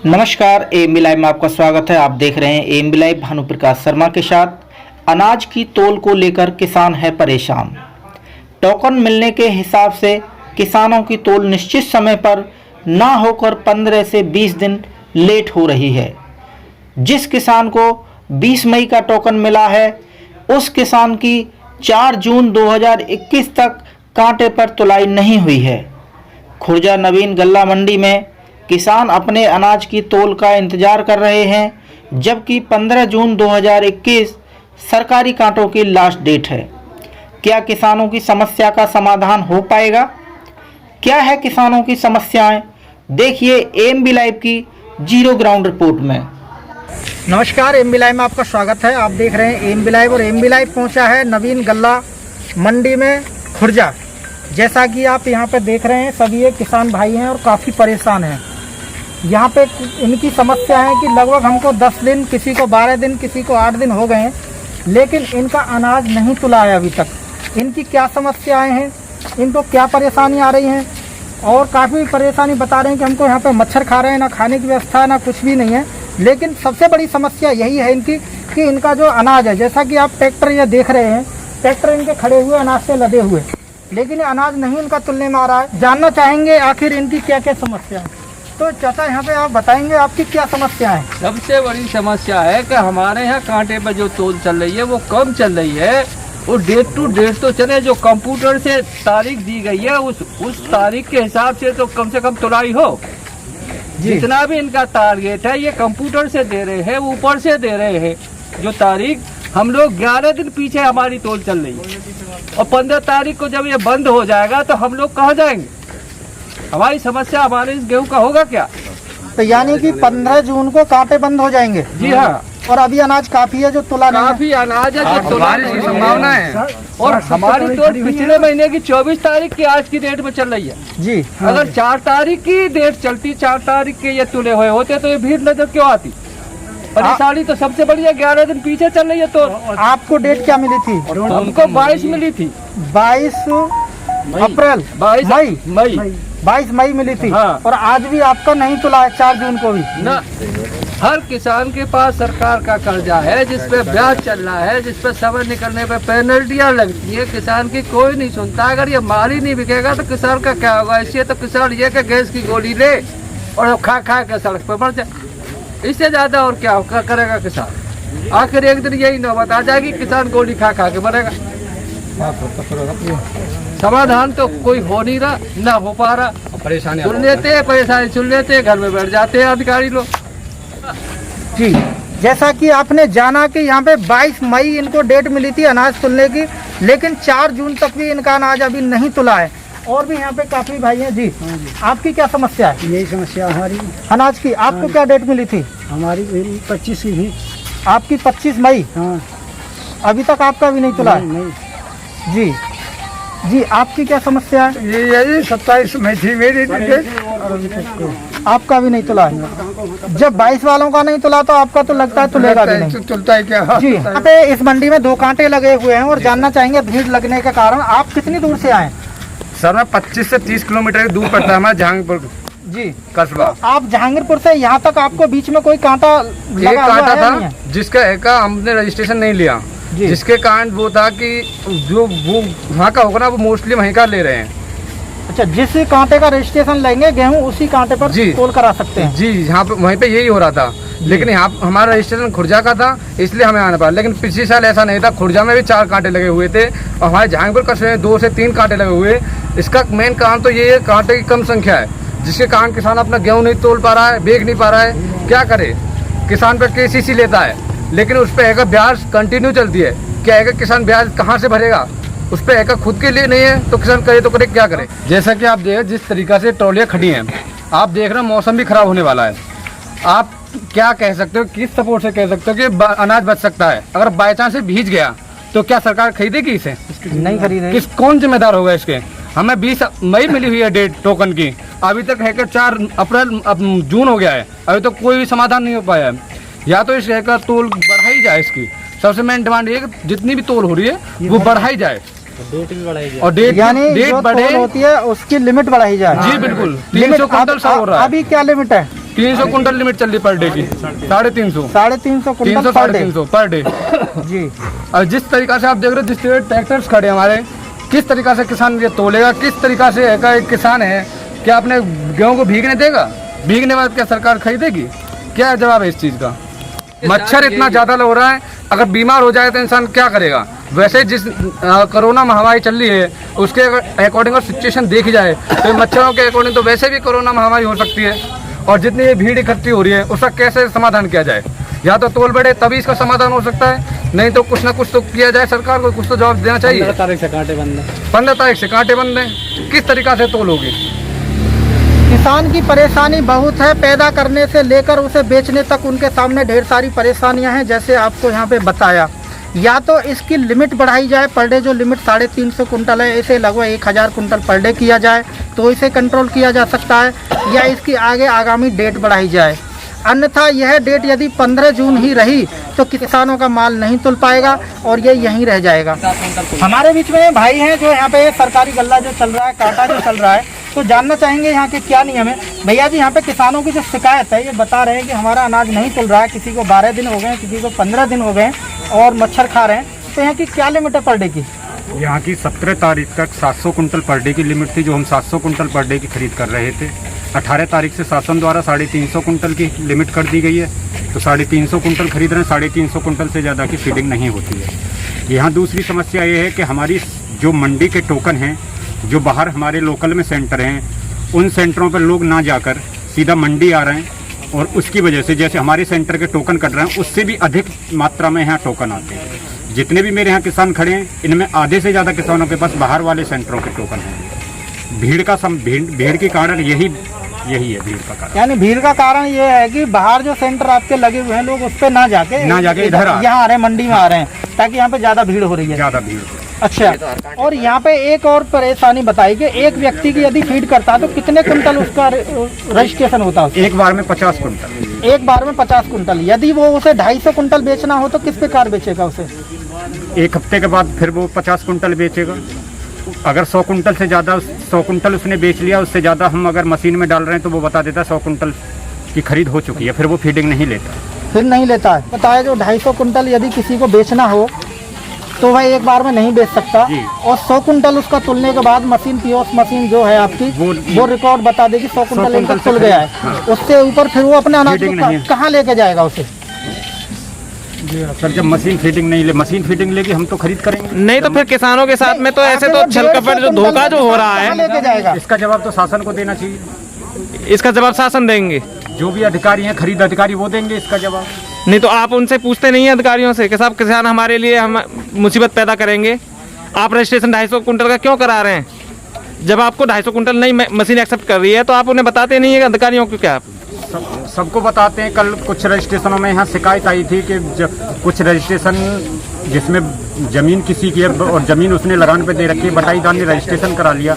नमस्कार, AMB live में आपका स्वागत है। आप देख रहे हैं एएमबी लाइव भानु प्रकाश शर्मा के साथ। अनाज की तौल को लेकर किसान है परेशान। टोकन मिलने के हिसाब से किसानों की तौल निश्चित समय पर ना होकर 15 से 20 दिन लेट हो रही है। जिस किसान को 20 मई का टोकन मिला है, उस किसान की 4 जून 2021 तक कांटे पर तुलाई नहीं हुई है। खुर्जा नवीन गल्ला मंडी में किसान अपने अनाज की तौल का इंतजार कर रहे हैं, जबकि 15 जून 2021 सरकारी कांटों की लास्ट डेट है। क्या किसानों की समस्या का समाधान हो पाएगा? क्या है किसानों की समस्याएं? देखिए एएमबी लाइव की जीरो ग्राउंड रिपोर्ट में। नमस्कार, एएमबी लाइव में आपका स्वागत है। आप देख रहे हैं एएमबी लाइव और एएमबी लाइव पहुंचा है नवीन गल्ला मंडी में खुर्जा। जैसा कि आप यहाँ पे देख रहे हैं, सभी ये किसान भाई हैं और काफ़ी परेशान हैं। यहाँ पे इनकी समस्या है कि लगभग हमको 10 दिन, किसी को 12 दिन, किसी को 8 दिन हो गए हैं, लेकिन इनका अनाज नहीं तुला है अभी तक। इनकी क्या समस्याएं हैं, इनको क्या परेशानी आ रही हैं, और काफ़ी परेशानी बता रहे हैं कि हमको यहाँ पे मच्छर खा रहे हैं, ना खाने की व्यवस्था ना कुछ भी नहीं है। लेकिन सबसे बड़ी समस्या यही है इनकी कि इनका जो अनाज है, जैसा कि आप ट्रैक्टर ये देख रहे हैं, ट्रैक्टर इनके खड़े हुए अनाज से लदे हुए, लेकिन अनाज नहीं इनका तुलने में आ रहा है। जानना चाहेंगे आखिर इनकी क्या क्या समस्या है। तो चाचा, यहाँ पे आप बताएंगे आपकी क्या समस्या है? सबसे बड़ी समस्या है कि हमारे यहाँ कांटे पर जो तौल चल रही है वो कम चल रही है। वो डेट टू डेट तो चले, जो कंप्यूटर से तारीख दी गई है उस तारीख के हिसाब से तो कम से कम तुलाई हो। जितना भी इनका टारगेट है ये कंप्यूटर से दे रहे हैं, ऊपर से दे रहे हैं जो तारीख। हम लोग 11 दिन पीछे हमारी तौल चल रही है और 15 तारीख को जब ये बंद हो जाएगा तो हम लोग कहाँ जाएंगे? हमारी समस्या हमारे इस गेहूं का होगा क्या? तो यानी कि 15 जून को कांटे बंद हो जाएंगे? जी हाँ। और अभी अनाज काफी है जो तुला नहीं है? काफी अनाज है जो तुलाने की संभावना है। और हमारी तौल पिछले महीने की 24 तारीख की आज की डेट में चल रही है जी। अगर 4 तारीख की डेट चलती, 4 तारीख के ये तुले हुए होते तो ये भीड़ नजर क्यों आती? परेशानी तो सबसे बड़ी है, 11 दिन पीछे चल रही है। तो आपको डेट क्या मिली थी? हमको 22 मिली थी। 22 अप्रैल, 22 मई मिली थी। हाँ। और आज भी आपका नहीं तुला है, 4 जून को भी ना। हर किसान के पास सरकार का कर्जा है जिसपे ब्याज चल रहा है, जिसपे समय निकलने पे पेनल्टियां लगती है। किसान की कोई नहीं सुनता। अगर ये माल ही नहीं बिकेगा तो किसान का क्या होगा? इसलिए तो किसान ये कि गैस की गोली ले और खा के सड़क पर मर जाए। इससे ज्यादा और क्या करेगा किसान? आखिर एक दिन यही नौबत आ जाएगी, किसान गोली खा के मरेगा। समाधान तो कोई हो नहीं रहा, ना हो पा रहा। परेशानी सुन लेते, घर में बैठ जाते हैं अधिकारी लोग। जी। जैसा कि आपने जाना कि यहाँ पे 22 मई इनको डेट मिली थी अनाज तुलने की, लेकिन 4 जून तक भी इनका अनाज अभी नहीं तुला है। और भी यहाँ पे काफी भाई हैं जी। आपकी क्या समस्या है? यही समस्या हमारी अनाज की। आपको क्या डेट मिली थी? हमारी 25 की भी। आपकी 25 मई। हाँ। अभी तक आपका भी नहीं तुला है? नहीं। जी जी। आपकी क्या समस्या है? यही 27 मई थी मेरी डेट। आपका भी नहीं तुला है? जब 22 वालों का नहीं तुला तो आपका तो लगता है तुलेगा भी नहीं। तुलता है क्या? जी। यहाँ पे इस मंडी में 2 कांटे लगे हुए हैं और जानना चाहेंगे भीड़ लगने के कारण। आप कितनी दूर से आए? सर मैं 25 से 30 किलोमीटर दूर पड़ता है हमारा जहांगीरपुर जी कस्बा। आप जहांगीरपुर से यहाँ तक आपको बीच में कोई कांटा लगा एक हुआ कांटा है? था नहीं है? जिसका का हमने रजिस्ट्रेशन नहीं लिया, जिसके कारण वो था कि जो वो वहाँ का होगा ना वो मोस्टली वहीं का ले रहे हैं। अच्छा, जिस कांटे का रजिस्ट्रेशन लेंगे गेहूँ उसी कांटे पर तौल करा सकते हैं? जी, यहाँ पे वहीं पे यही हो रहा था। लेकिन यहाँ हमारा रजिस्ट्रेशन खुर्जा का था, इसलिए हमें आना पड़ा। लेकिन पिछले साल ऐसा नहीं था, खुर्जा में भी 4 कांटे लगे हुए थे और हमारे जहांगीरपुर कस्बे में 2 से 3 कांटे लगे हुए। इसका मेन कारण तो ये कांटे की कम संख्या है, जिसके कारण किसान अपना गेहूँ नहीं तोल पा रहा है, बेच नहीं पा रहा है। क्या करे? किसान पर KCC लेता है, लेकिन उस पर एक ब्याज कंटिन्यू चलती है। क्या है कि किसान ब्याज कहाँ से भरेगा? उस पर एक खुद के लिए नहीं है तो किसान करे तो करे क्या करे? जैसा कि आप देख जिस तरीका से ट्रॉलियाँ खड़ी हैं, आप देख रहे हैं मौसम भी खराब होने वाला है। आप क्या कह सकते हो, किस सपोर्ट से कह सकते हो कि अनाज बच सकता है? अगर बाई चांस से भीज गया तो क्या सरकार खरीदेगी इसे? नहीं खरीदेगी। कौन जिम्मेदार होगा इसके? हमें 20 मई मिली हुई है डेट टोकन की, अभी तक है कि 4 अप्रैल जून हो गया है, अभी तक कोई भी समाधान नहीं हो पाया है। या तो इस का तोल बढ़ाई जाए। इसकी सबसे मेन डिमांड ये कि जितनी भी तोल हो रही है वो बढ़ाई जाए। डेट भी बढ़ाई जाए और डेट यानी डेट जो बढ़े होती है उसकी लिमिट बढ़ाई जाए। जी बिल्कुल 300 क्विंटल सा हो रहा है। अभी क्या लिमिट है? 300 कुंटल लिमिट चल रही पर डे की, 350 350 quintal 300 per day. 350 per day. जी। और जिस तरीका से आप देख रहे हो, जिस तरह ट्रैक्टर्स खड़े हैं हमारे, किस तरीका से किसान ये तोलेगा, किस तरीका से एक किसान है क्या अपने गेहूं को भीगने देगा? भीगने बाद क्या सरकार खरीदेगी? क्या जवाब है इस चीज़ का? मच्छर इतना ज़्यादा हो रहा है, अगर बीमार हो जाए तो इंसान क्या करेगा? वैसे जिस कोरोना महामारी चल रही है उसके अकॉर्डिंग अगर सिचुएशन देखी जाए तो मच्छरों के अकॉर्डिंग तो वैसे भी कोरोना महामारी हो सकती है। और जितनी ये भीड़ इकट्ठी हो रही है उसका कैसे समाधान किया जाए? या तो तोल बढ़े तभी इसका समाधान हो सकता है, नहीं तो कुछ ना कुछ तो किया जाए, सरकार को कुछ तो जवाब देना चाहिए। 15 तारीख से कांटे बंद है। 15 तारीख से कांटे बंद हैं, किस तरीका से तोल होगी? किसान की परेशानी बहुत है, पैदा करने से लेकर उसे बेचने तक उनके सामने ढेर सारी परेशानियां हैं। जैसे आपको यहाँ पे बताया, या तो इसकी लिमिट बढ़ाई जाए, पर डे जो लिमिट 350 कुंटल है इसे लगभग 1000 कुंटल पर डे किया जाए तो इसे कंट्रोल किया जा सकता है, या इसकी आगे आगामी डेट बढ़ाई जाए। अन्यथा यह डेट यदि 15 जून ही रही तो किसानों का माल नहीं तुल पाएगा और ये यहीं रह जाएगा। हमारे बीच में भाई हैं जो यहाँ पे सरकारी गल्ला जो चल रहा है, कांटा जो चल रहा है, तो जानना चाहेंगे यहाँ के क्या नियम है। भैया जी, यहाँ पे किसानों की जो शिकायत है ये बता रहे हैं कि हमारा अनाज नहीं तुल रहा है, किसी को 12 दिन हो गए, किसी को 15 दिन हो गए और मच्छर खा रहे हैं, तो यहाँ की क्या लिमिट है पर डे की? यहाँ की 17 तारीख तक 700 कुंटल पर डे की लिमिट थी, जो हम 700 कुंटल पर डे की खरीद कर रहे थे। 18 तारीख से शासन द्वारा 350 कुंटल की लिमिट कर दी गई है, तो 350 कुंटल खरीद रहे हैं। 350 कुंटल से ज़्यादा की फीडिंग नहीं होती है। यहाँ दूसरी समस्या ये है कि हमारी जो मंडी के टोकन हैं, जो बाहर हमारे लोकल में सेंटर हैं, उन सेंटरों पर लोग ना जाकर सीधा मंडी आ रहे हैं और उसकी वजह से जैसे हमारे सेंटर के टोकन कट रहे हैं उससे भी अधिक मात्रा में यहाँ टोकन आते हैं। जितने भी मेरे यहाँ किसान खड़े हैं इनमें आधे से ज़्यादा किसानों के पास बाहर वाले सेंटरों के टोकन हैं। भीड़ के कारण यही है भीड़ का कारण। यानी भीड़ का कारण ये है कि बाहर जो सेंटर आपके लगे हुए हैं लोग उस पर ना जाके इधर यहाँ आ रहे हैं, मंडी में आ रहे हैं, ताकि यहाँ पे ज़्यादा भीड़ हो रही है। ज़्यादा भीड़। अच्छा, और यहाँ पे एक और परेशानी बताई कि एक व्यक्ति की यदि फीड करता है तो कितने कुंटल उसका रजिस्ट्रेशन होता है? एक बार में 50 कुंटल। एक बार में 50 कुंटल। यदि वो उसे 250 कुंटल बेचना हो तो किस प्रकार बेचेगा उसे? एक हफ्ते के बाद फिर वो 50 कुंटल बेचेगा। अगर 100 कुंटल से ज़्यादा 100 कुंटल उसने बेच लिया, उससे ज़्यादा हम अगर मशीन में डाल रहे हैं तो वो बता देता है 100 कुंटल की खरीद हो चुकी है, फिर वो फीडिंग नहीं लेता। फिर नहीं लेता है। बताया जो 250 कुंटल यदि किसी को बेचना हो तो वह एक बार में नहीं बेच सकता, और 100 कुंटल उसका तुलने के बाद मशीन पीओस मशीन जो है आपकी वो रिकॉर्ड बता देगी 100 कुंटल इनका तुल गया है। हाँ। उससे ऊपर फिर वो अपने अनाज को कहाँ लेके जाएगा उसे? सर जब मशीन फीडिंग लेगी हम तो खरीद करेंगे। नहीं तो फिर किसानों के साथ में तो ऐसे तो छलकपट जो धोखा जो हो रहा है, लेके जाएगा। इसका जवाब तो शासन को देना चाहिए। इसका जवाब शासन देंगे, जो भी अधिकारी हैं, खरीद अधिकारी, वो देंगे इसका जवाब। नहीं तो आप उनसे पूछते नहीं है अधिकारियों से कि साहब किसान हमारे लिए हम मुसीबत पैदा करेंगे, आप रजिस्ट्रेशन 250 कुंटल का क्यों करा रहे हैं? जब आपको 250 कुंटल नहीं मशीन एक्सेप्ट कर रही है तो आप उन्हें बताते नहीं है अधिकारियों को? क्या आप सबको बताते हैं। कल कुछ रजिस्ट्रेशनों में यहाँ शिकायत आई थी कि कुछ रजिस्ट्रेशन जिसमें ज़मीन किसी की है और ज़मीन उसने लगान पे दे रखी है, बटाईदार ने रजिस्ट्रेशन करा लिया,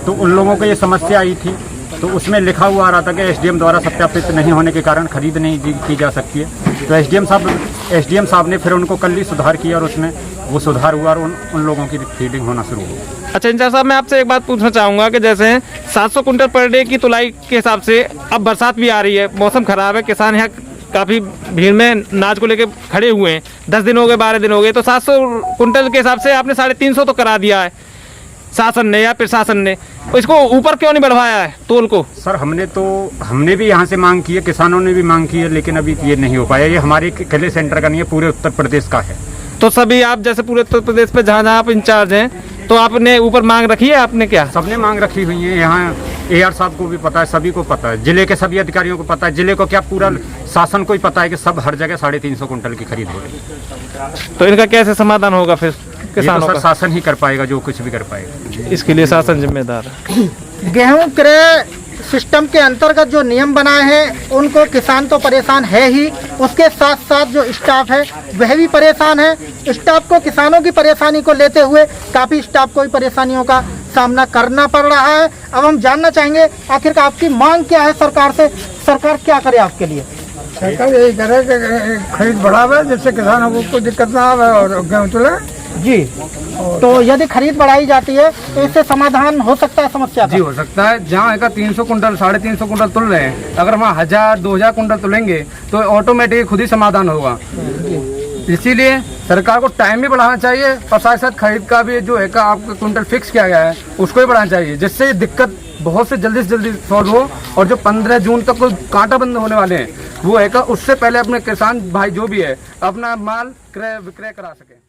तो उन लोगों को ये समस्या आई थी। तो उसमें लिखा हुआ आ रहा था कि एसडीएम द्वारा सत्यापित नहीं होने के कारण खरीद नहीं की जा सकती है। तो एसडीएम साहब ने फिर उनको कल ही सुधार किया और उसमें वो सुधार हुआ और उन लोगों की फीडिंग होना शुरू हुई। अच्छा इंचार्ज साहब, मैं आपसे एक बात पूछना चाहूँगा कि जैसे 700 कुंटल पर डे की तुलाई के हिसाब से अब बरसात भी आ रही है, मौसम खराब है, किसान यहाँ काफ़ी भीड़ में अनाज को लेके खड़े हुए हैं, 10 दिन हो गए, 12 दिन हो गए, तो 700 कुंटल के हिसाब से आपने 350 तो करा दिया है शासन ने या प्रशासन ने, इसको ऊपर क्यों नहीं बढ़वाया है तोल को? सर हमने भी यहाँ से मांग की है, किसानों ने भी मांग की है, लेकिन अभी ये नहीं हो पाया। ये हमारे अकेले सेंटर का नहीं है, पूरे उत्तर प्रदेश का है। तो सभी आप जैसे पूरे उत्तर प्रदेश पे जहाँ आप इंचार्ज हैं तो आपने ऊपर मांग रखी है? आपने क्या सबने मांग रखी हुई है? यहाँ AR साहब को भी पता है, सभी को पता है, जिले के सभी अधिकारियों को पता है, जिले को क्या पूरा शासन को ही पता है कि सब हर जगह 350 कुंटल की खरीद हो रही है। तो इनका कैसे समाधान होगा फिर किसानों तो का? शासन ही कर पाएगा, जो कुछ भी कर पाएगा। इसके लिए शासन जिम्मेदार है। गेहूं क्रय सिस्टम के अंतर्गत जो नियम बनाए हैं उनको किसान तो परेशान है ही, उसके साथ साथ जो स्टाफ है वह भी परेशान है। स्टाफ को किसानों की परेशानी को लेते हुए काफ़ी स्टाफ को भी परेशानियों का सामना करना पड़ रहा है। अब हम जानना चाहेंगे आखिर आपकी मांग क्या है सरकार से, सरकार क्या करे आपके लिए? सरकार यही करे कि खरीद बढ़ावे जिससे किसानों को कोई दिक्कत ना आवे और गेहूँ तुले। जी। तो यदि खरीद बढ़ाई जाती है तो इससे समाधान हो सकता है समस्या का? जी हो सकता है। जहाँ एक 300 कुंटल 350 कुंटल तुल रहे हैं, अगर वहाँ 1000-2000 कुंटल तुलेंगे तो ऑटोमेटिक खुद ही समाधान होगा। इसीलिए सरकार को टाइम भी बढ़ाना चाहिए और साथ साथ खरीद का भी जो है का आपका कुंटल फिक्स किया गया है उसको भी बढ़ाना चाहिए, जिससे ये दिक्कत बहुत से जल्दी सॉल्व हो। और जो 15 जून तक कांटा बंद होने वाले हैं वो है का उससे पहले अपने किसान भाई जो भी है अपना माल क्रय विक्रय करा सके।